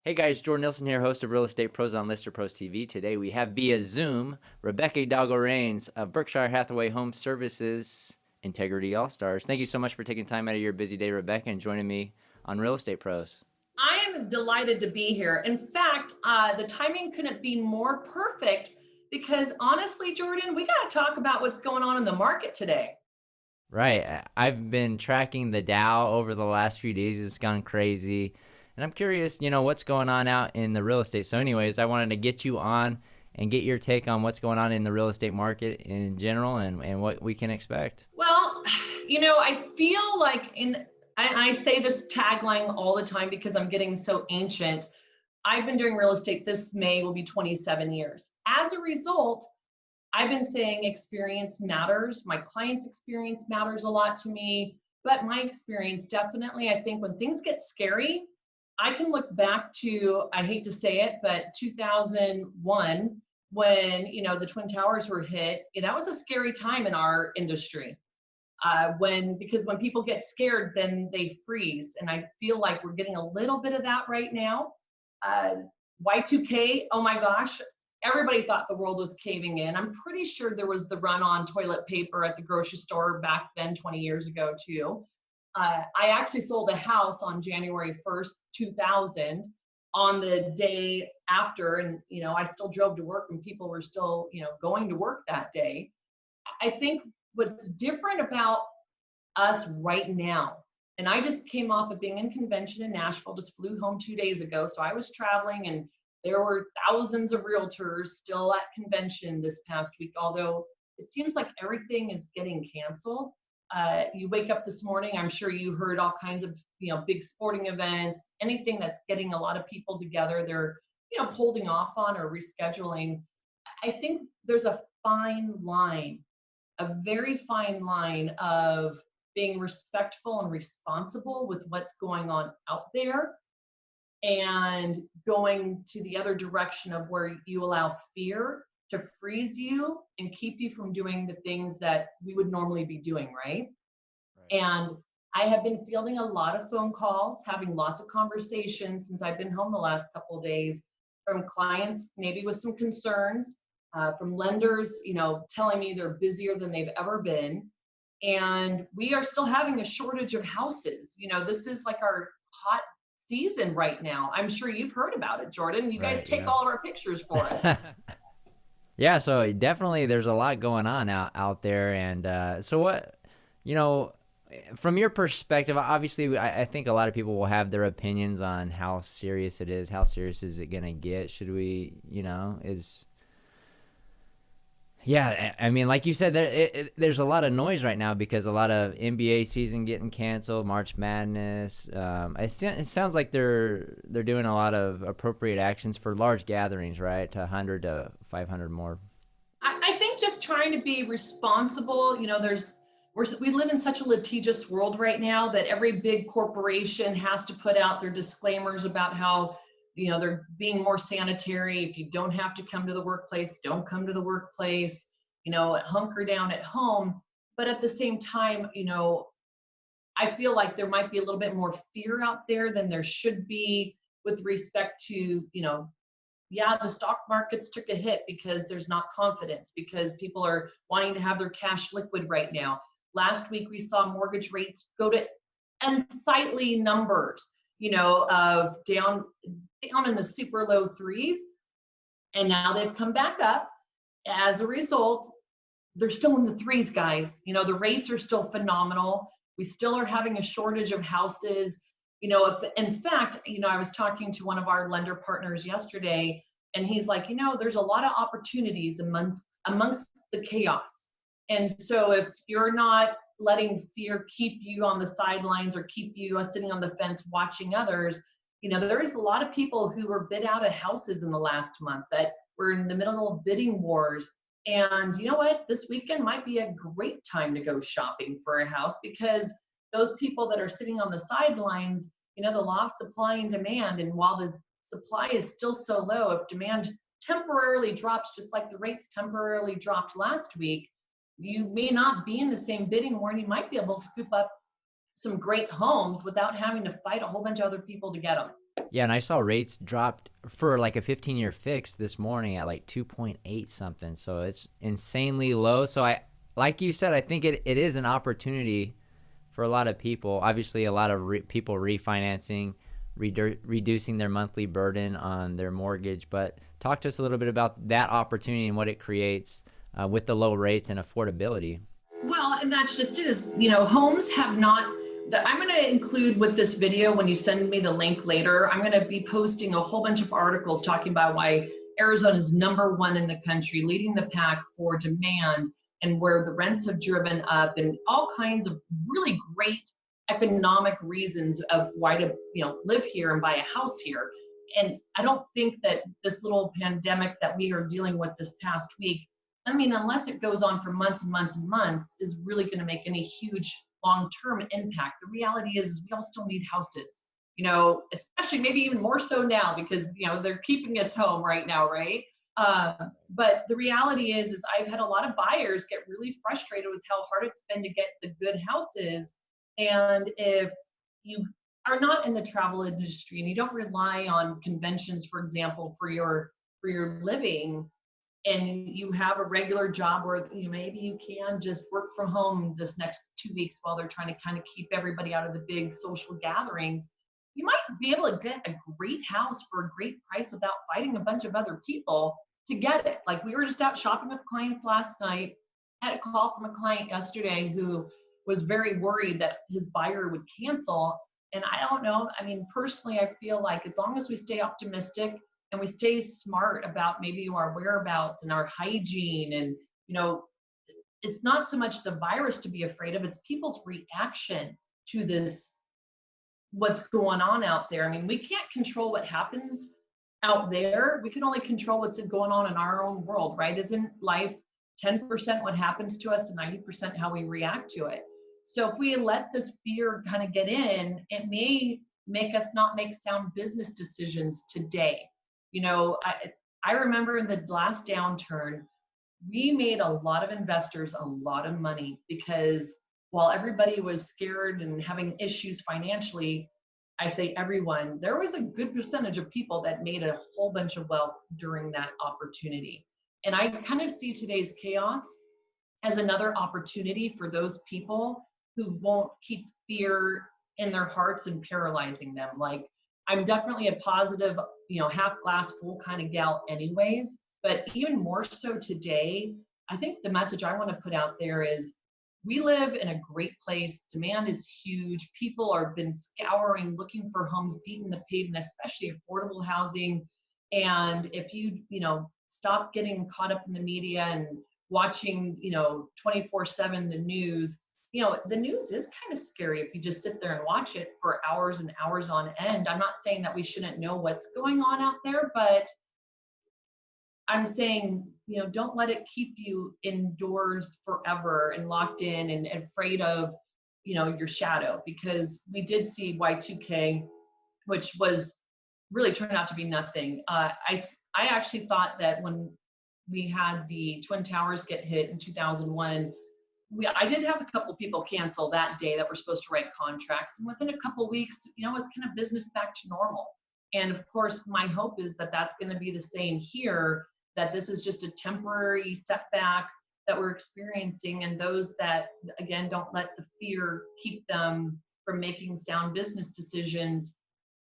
Hey guys, Jordan Nilsson here, host of Real Estate Pros on Lister Pros TV. Today we have via Zoom Rebecca Hidalgo-Reigns of Berkshire Hathaway Home Services Integrity All-Stars. Thank you so much for taking time out of your busy day, Rebecca, and joining me on Real Estate Pros. I am delighted to be here. In fact, the timing couldn't be more perfect because honestly, Jordan, we got to talk about what's going on in the market today. Right, I've been tracking the Dow over the last few days. It's gone crazy. And I'm curious, what's going on out in the real estate. So anyways, I wanted to get you on and get your take on what's going on in the real estate market in general and what we can expect. Well, I feel like I say this tagline all the time because I'm getting so ancient. I've been doing real estate. This May will be 27 years. As a result, I've been saying experience matters. My clients' experience matters a lot to me, but my experience definitely, I think when things get scary, I can look back to, I hate to say it, but 2001 when, the Twin Towers were hit. That was a scary time in our industry. Because when people get scared, then they freeze. And I feel like we're getting a little bit of that right now. Uh, Y2K, oh my gosh, everybody thought the world was caving in. I'm pretty sure there was the run on toilet paper at the grocery store back then 20 years ago too. I actually sold a house on January 1st, 2000 on the day after. And, I still drove to work and people were still, going to work that day. I think what's different about us right now, and I just came off of being in convention in Nashville, just flew home 2 days ago. So I was traveling and there were thousands of realtors still at convention this past week, although it seems like everything is getting canceled. You wake up this morning, I'm sure you heard all kinds of, big sporting events, anything that's getting a lot of people together, they're, holding off on or rescheduling. I think there's a fine line, a very fine line of being respectful and responsible with what's going on out there and going to the other direction of where you allow fear to freeze you and keep you from doing the things that we would normally be doing, right? Right. And I have been fielding a lot of phone calls, having lots of conversations since I've been home the last couple of days from clients, maybe with some concerns, from lenders, telling me they're busier than they've ever been. And we are still having a shortage of houses. This is like our hot season right now. I'm sure you've heard about it, Jordan. You guys Right, take yeah. all of our pictures for us. Yeah, so definitely there's a lot going on out there. And so what, you know, from your perspective, obviously, I think a lot of people will have their opinions on how serious it is. How serious is it going to get? Should we, yeah, I mean, like you said, there's a lot of noise right now because a lot of NBA season getting canceled, March Madness. It sounds like they're doing a lot of appropriate actions for large gatherings, right? To 100 to 500 more. I think just trying to be responsible, we live in such a litigious world right now that every big corporation has to put out their disclaimers about how, they're being more sanitary. If you don't have to come to the workplace, don't come to the workplace, hunker down at home. But at the same time, I feel like there might be a little bit more fear out there than there should be with respect to, yeah, the stock markets took a hit because there's not confidence, because people are wanting to have their cash liquid right now. Last week, we saw mortgage rates go to unsightly numbers, of down in the super low threes. And now they've come back up. As a result, they're still in the threes, guys. The rates are still phenomenal. We still are having a shortage of houses. If in fact, I was talking to one of our lender partners yesterday, and he's like, there's a lot of opportunities amongst the chaos. And so if you're not letting fear keep you on the sidelines or keep you sitting on the fence watching others, there is a lot of people who were bid out of houses in the last month that were in the middle of bidding wars. And you know what? This weekend might be a great time to go shopping for a house, because those people that are sitting on the sidelines, the law of supply and demand. And while the supply is still so low, if demand temporarily drops, just like the rates temporarily dropped last week, you may not be in the same bidding war, and you might be able to scoop up some great homes without having to fight a whole bunch of other people to get them. Yeah, and I saw rates dropped for like a 15-year fix this morning at like 2.8 something. So it's insanely low. So like you said, I think it is an opportunity for a lot of people. Obviously, a lot of people refinancing, reducing their monthly burden on their mortgage. But talk to us a little bit about that opportunity and what it creates with the low rates and affordability. Well, and that's just it is, homes have not, I'm going to include with this video when you send me the link later, I'm going to be posting a whole bunch of articles talking about why Arizona is #1 in the country, leading the pack for demand, and where the rents have driven up, and all kinds of really great economic reasons of why to, live here and buy a house here. And I don't think that this little pandemic that we are dealing with this past week, I mean, unless it goes on for months and months and months, is really going to make any huge long-term impact. The reality is we all still need houses, especially maybe even more so now because, they're keeping us home right now, right? But the reality is I've had a lot of buyers get really frustrated with how hard it's been to get the good houses. And if you are not in the travel industry and you don't rely on conventions, for example, for your living, and you have a regular job where maybe you can just work from home this next 2 weeks while they're trying to kind of keep everybody out of the big social gatherings, you might be able to get a great house for a great price without fighting a bunch of other people to get it. Like we were just out shopping with clients last night. I had a call from a client yesterday who was very worried that his buyer would cancel. And I don't know. I mean, personally, I feel like as long as we stay optimistic and we stay smart about maybe our whereabouts and our hygiene, and it's not so much the virus to be afraid of, it's people's reaction to this, what's going on out there. I mean, we can't control what happens out there. We can only control what's going on in our own world, right? Isn't life 10% what happens to us and 90% how we react to it? So if we let this fear kind of get in, it may make us not make sound business decisions today. I remember in the last downturn, we made a lot of investors a lot of money because while everybody was scared and having issues financially, I say everyone, there was a good percentage of people that made a whole bunch of wealth during that opportunity. And I kind of see today's chaos as another opportunity for those people who won't keep fear in their hearts and paralyzing them. Like, I'm definitely a positive, half glass full kind of gal anyways, but even more so today, I think the message I want to put out there is we live in a great place. Demand is huge. People are been scouring, looking for homes, beating the pavement, especially affordable housing. And if stop getting caught up in the media and watching, 24/7 the news, the news is kind of scary if you just sit there and watch it for hours and hours on end. I'm not saying that we shouldn't know what's going on out there, but I'm saying, don't let it keep you indoors forever and locked in and afraid of, your shadow, because we did see Y2K, which was really turned out to be nothing. I actually thought that when we had the Twin Towers get hit in 2001, I did have a couple people cancel that day that were supposed to write contracts. And within a couple weeks, it was kind of business back to normal. And of course, my hope is that that's going to be the same here, that this is just a temporary setback that we're experiencing. And those that, again, don't let the fear keep them from making sound business decisions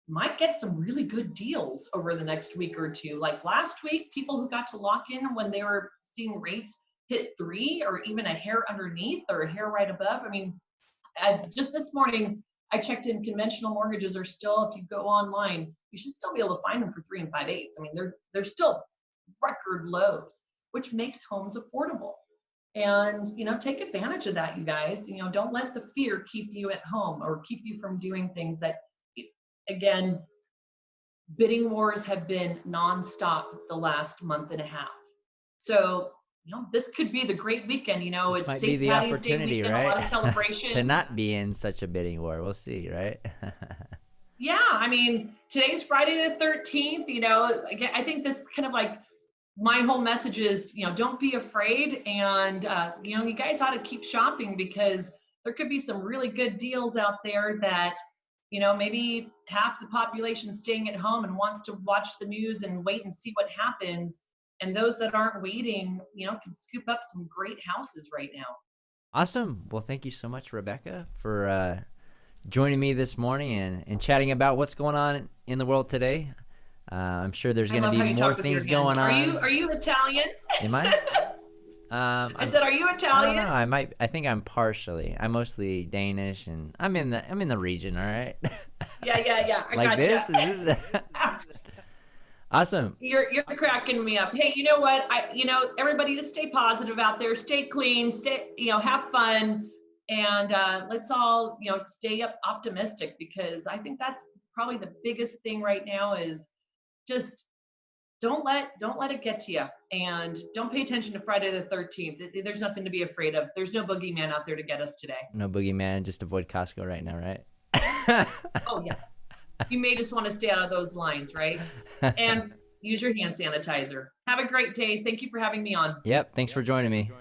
might get some really good deals over the next week or two. Like last week, people who got to lock in when they were seeing rates hit 3 or even a hair underneath or a hair right above. I mean, just this morning, I checked in. Conventional mortgages are still, if you go online, you should still be able to find them for 3 5/8. I mean, they're still record lows, which makes homes affordable. And take advantage of that, you guys. Don't let the fear keep you at home or keep you from doing things that, again, bidding wars have been nonstop the last month and a half. So this could be the great weekend. This It's might be St. the Patty's Day opportunity, weekend, a lot right? of To celebration. not be in such a bidding war. We'll see, right? Yeah, I mean, today's Friday the 13th. Again, I think that's kind of like my whole message is, don't be afraid. And, you guys ought to keep shopping because there could be some really good deals out there that maybe half the population staying at home and wants to watch the news and wait and see what happens. And those that aren't waiting, can scoop up some great houses right now. Awesome. Well, thank you so much, Rebecca, for joining me this morning and chatting about what's going on in the world today. I'm sure there's going to be more things going on. Are you Italian? Am I? I said, are you Italian? I don't know. I think I'm partially. I'm mostly Danish, and I'm in the region. All right. Yeah. I like gotcha. this. Awesome. You're cracking me up. Hey, you know what? Everybody just stay positive out there. Stay clean. Have fun, and let's all stay optimistic, because I think that's probably the biggest thing right now is just don't let it get to you, and don't pay attention to Friday the 13th. There's nothing to be afraid of. There's no boogeyman out there to get us today. No boogeyman. Just avoid Costco right now, right? Oh yeah. You may just want to stay out of those lines, right? And use your hand sanitizer. Have a great day. Thank you for having me on. Yep. Thanks for joining me.